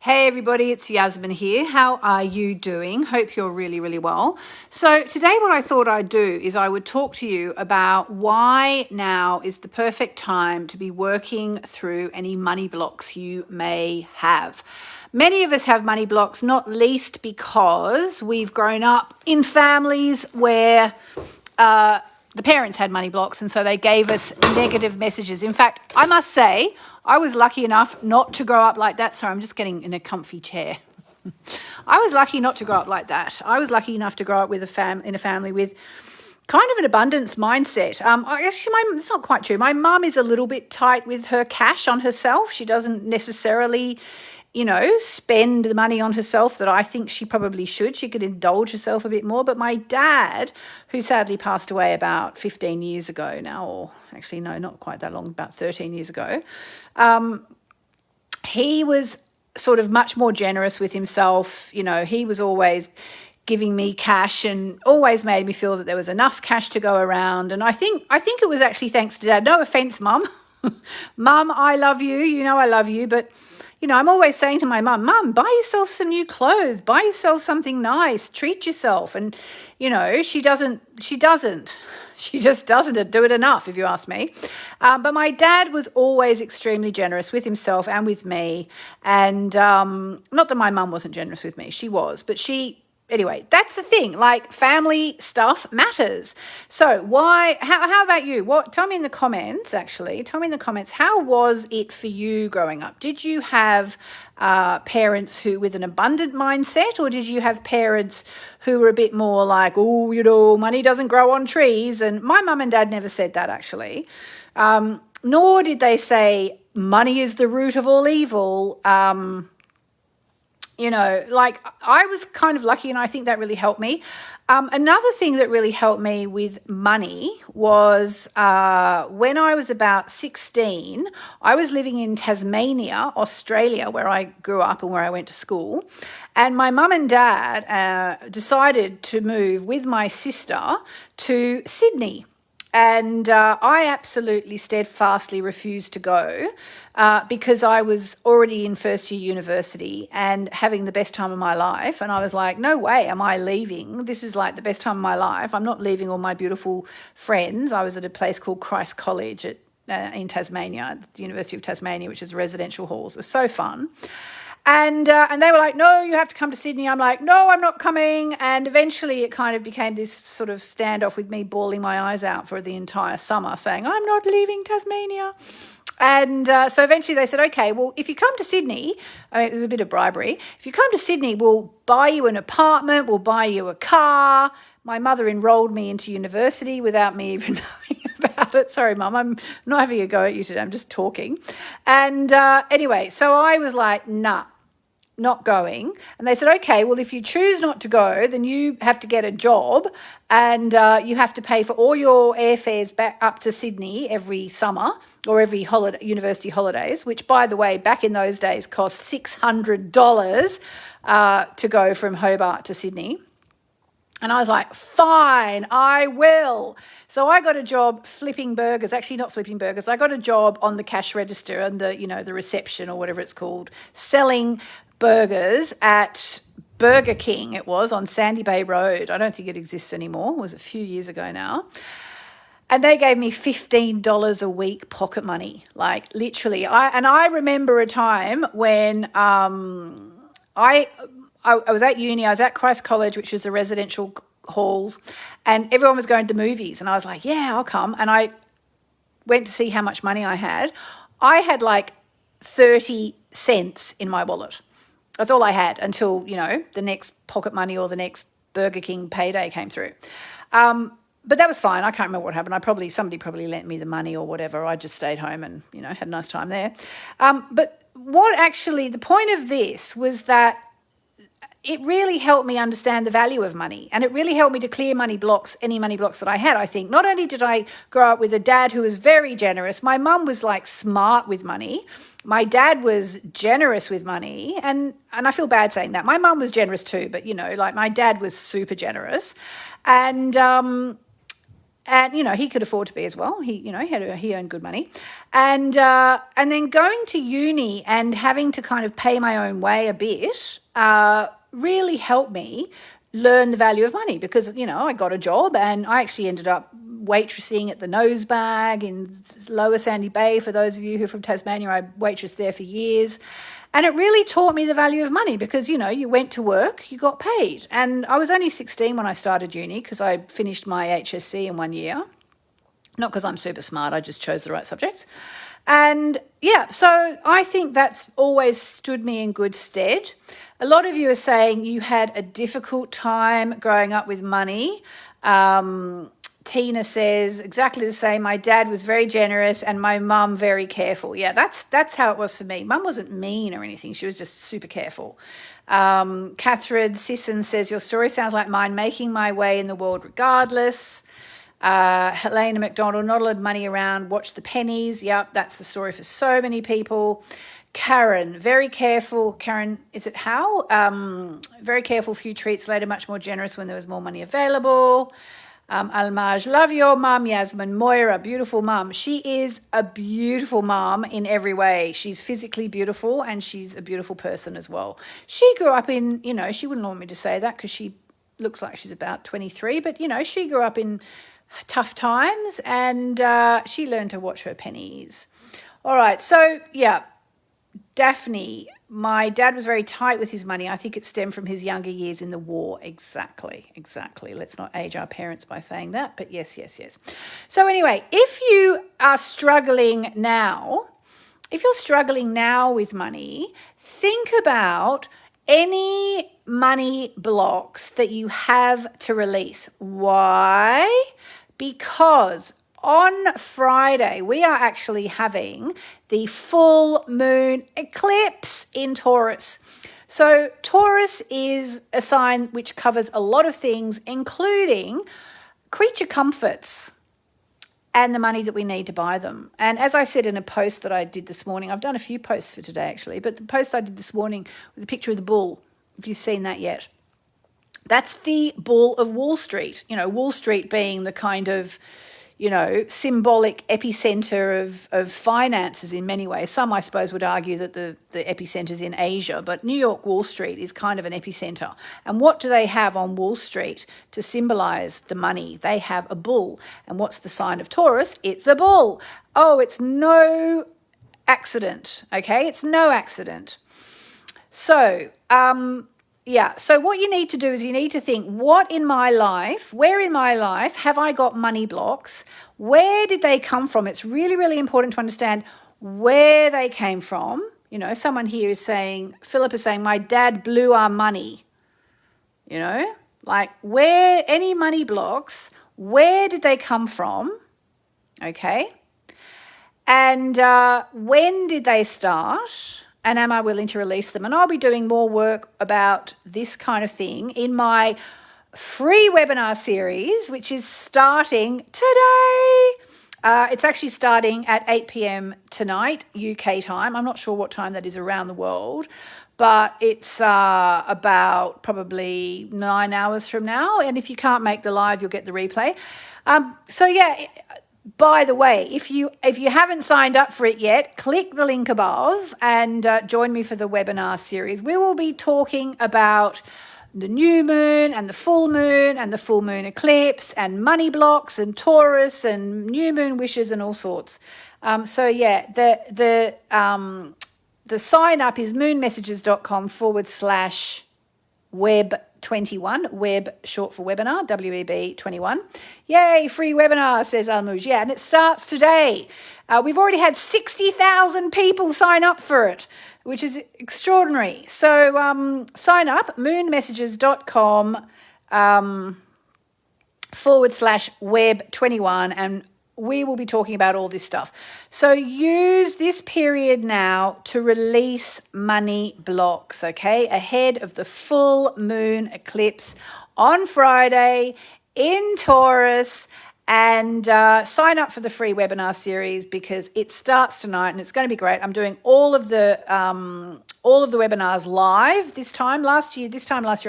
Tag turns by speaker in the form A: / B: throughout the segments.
A: Hey everybody, it's Yasmin here. How are you doing? Hope you're really, really well. So today what I thought I'd do is I would talk to you about why now is the perfect time to be working through any money blocks you may have. Many of us have money blocks, not least because we've grown up in families where the parents had money blocks, and so they gave us negative messages. In fact, I must say, I was lucky enough not to grow up like that. Sorry, I'm just getting in a comfy chair. I was lucky not to grow up like that. I was lucky enough to grow up with in a family with kind of an abundance mindset. It's not quite true. My mum is a little bit tight with her cash on herself. She doesn't necessarily, spend the money on herself that I think she probably should. She could indulge herself a bit more. But my dad, who sadly passed away about 15 years ago now, or actually, no, not quite that long, about 13 years ago, he was sort of much more generous with himself. He was always giving me cash and always made me feel that there was enough cash to go around. And I think it was actually thanks to Dad. No offense, Mum. Mum, I love you. I love you. But, I'm always saying to my mum, buy yourself some new clothes, buy yourself something nice, treat yourself. And, she just doesn't do it enough, if you ask me. But my dad was always extremely generous with himself and with me. And not that my mum wasn't generous with me, she was, but anyway, that's the thing. Like, family stuff matters. So how about you? Tell me in the comments, how was it for you growing up? Did you have parents who with an abundant mindset, or did you have parents who were a bit more like, money doesn't grow on trees? And my mum and dad never said that, actually. Nor did they say money is the root of all evil. I was kind of lucky, and I think that really helped me. Another thing that really helped me with money was when I was about 16, I was living in Tasmania, Australia, where I grew up and where I went to school. And my mum and dad decided to move with my sister to Sydney. And I absolutely steadfastly refused to go because I was already in first year university and having the best time of my life. And I was like, no way am I leaving. This is like the best time of my life. I'm not leaving all my beautiful friends. I was at a place called Christ College in Tasmania, the University of Tasmania, which is residential halls. It was so fun. And they were like, no, you have to come to Sydney. I'm like, no, I'm not coming. And eventually it kind of became this sort of standoff with me bawling my eyes out for the entire summer, saying, I'm not leaving Tasmania. And so eventually they said, okay, well, if you come to Sydney, it was a bit of bribery. If you come to Sydney, we'll buy you an apartment, we'll buy you a car. My mother enrolled me into university without me even knowing about it. Sorry, Mum, I'm not having a go at you today. I'm just talking. And anyway, so I was like, nah, not going. And they said, okay, well, if you choose not to go, then you have to get a job and you have to pay for all your airfares back up to Sydney every summer or every university holidays, which, by the way, back in those days cost $600 to go from Hobart to Sydney. And I was like, fine, I will. So I got a job flipping burgers, actually not flipping burgers. I got a job on the cash register and the reception or whatever it's called, selling burgers at Burger King. It was on Sandy Bay Road. I don't think it exists anymore. It was a few years ago now. And they gave me $15 a week pocket money, like literally. I remember a time when I was at uni. I was at Christ College, which was the residential halls, and everyone was going to the movies. And I was like, yeah, I'll come. And I went to see how much money I had. I had like 30 cents in my wallet. That's all I had until, the next pocket money or the next Burger King payday came through. But that was fine. I can't remember what happened. Somebody probably lent me the money or whatever. I just stayed home and, had a nice time there. But the point of this was that it really helped me understand the value of money, and it really helped me to clear any money blocks that I had, I think. Not only did I grow up with a dad who was very generous, my mum was like smart with money. My dad was generous with money, and I feel bad saying that. My mum was generous too, but, my dad was super generous. And And, he could afford to be as well. He earned good money. And then going to uni and having to kind of pay my own way a bit really helped me learn the value of money because, I got a job and I actually ended up waitressing at the Nose Bag in Lower Sandy Bay. For those of you who are from Tasmania, I waitressed there for years. And it really taught me the value of money because, you went to work, you got paid. And I was only 16 when I started uni because I finished my HSC in 1 year. Not because I'm super smart, I just chose the right subjects. And so I think that's always stood me in good stead. A lot of you are saying you had a difficult time growing up with money. Tina says exactly the same. My dad was very generous and my mum very careful. Yeah, that's how it was for me. Mum wasn't mean or anything. She was just super careful. Catherine Sisson says, your story sounds like mine, making my way in the world regardless. Helena McDonald, not a lot of money around, watch the pennies. Yep, that's the story for so many people. Karen, very careful. Karen, is it how? Very careful, few treats later, much more generous when there was more money available. Almaj, love your mum, Yasmin. Moira, beautiful mum. She is a beautiful mum in every way. She's physically beautiful and she's a beautiful person as well. She grew up in, she wouldn't want me to say that because she looks like she's about 23, but, she grew up in tough times and she learned to watch her pennies. All right, so, Daphne, my dad was very tight with his money. I think it stemmed from his younger years in the war. Exactly. Let's not age our parents by saying that, but yes. So anyway, if you are struggling now, with money, think about any money blocks that you have to release. Why? Because on Friday, we are actually having the full moon eclipse in Taurus. So Taurus is a sign which covers a lot of things, including creature comforts and the money that we need to buy them. And as I said in a post that I did this morning, I've done a few posts for today actually, but the post I did this morning with a picture of the bull, if you've seen that yet, that's the bull of Wall Street. Wall Street being the kind of symbolic epicenter of finances in many ways. Some, I suppose, would argue that the epicenter's in Asia, but New York Wall Street is kind of an epicenter. And what do they have on Wall Street to symbolize the money? They have a bull. And what's the sign of Taurus? It's a bull. Oh, it's no accident, okay? It's no accident. So, so what you need to do is you need to think, where in my life have I got money blocks? Where did they come from? It's really, really important to understand where they came from. Someone here is saying, Philip is saying, my dad blew our money. Like where any money blocks, where did they come from? Okay. And when did they start? And am I willing to release them? And I'll be doing more work about this kind of thing in my free webinar series, which is starting today. It's actually starting at 8 p.m. tonight, UK time. I'm not sure what time that is around the world, but it's about probably 9 hours from now. And if you can't make the live, you'll get the replay. By the way, if you haven't signed up for it yet, click the link above and join me for the webinar series. We will be talking about the new moon and the full moon eclipse and money blocks and Taurus and new moon wishes and all sorts. The sign up is moonmessages.com/web21, web short for webinar, WEB 21. Yay, free webinar, says Almouj. Yeah, and it starts today. We've already had 60,000 people sign up for it, which is extraordinary. So sign up, moonmessages.com /web21, and we will be talking about all this stuff. So use this period now to release money blocks, okay, ahead of the full moon eclipse on Friday in Taurus. And sign up for the free webinar series because it starts tonight and it's going to be great. I'm doing all of the webinars live this time last year.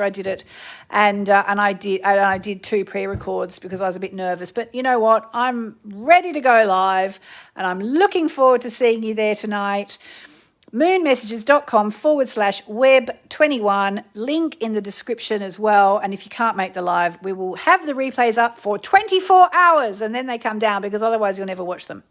A: I did it, and I did 2 pre-records because I was a bit nervous. But you know what? I'm ready to go live, and I'm looking forward to seeing you there tonight. moonmessages.com/web21, link in the description as well. And if you can't make the live, we will have the replays up for 24 hours and then they come down because otherwise you'll never watch them.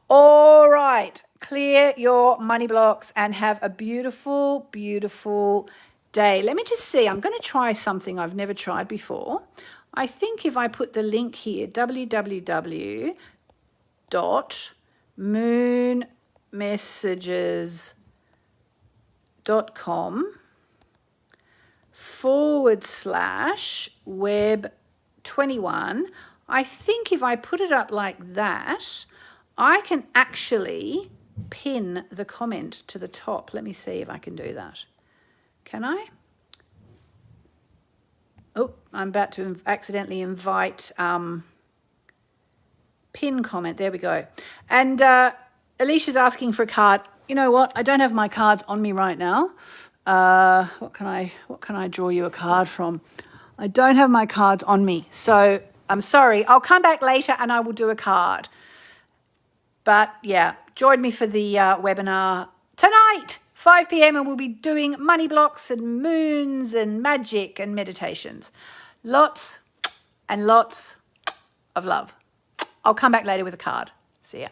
A: All right, clear your money blocks and have a beautiful, beautiful day. Let me just see. I'm going to try something I've never tried before. I think if I put the link here, www.moonmessages.com/web21. I think if I put it up like that, I can actually pin the comment to the top. Let me see if I can do that. Can I? Oh, I'm about to accidentally invite pin comment. There we go. And Alicia's asking for a card. You know what? I don't have my cards on me right now. What can I draw you a card from? I don't have my cards on me. So I'm sorry. I'll come back later and I will do a card. But yeah, join me for the webinar tonight, 5 p.m. and we'll be doing money blocks and moons and magic and meditations. Lots and lots of love. I'll come back later with a card. See ya.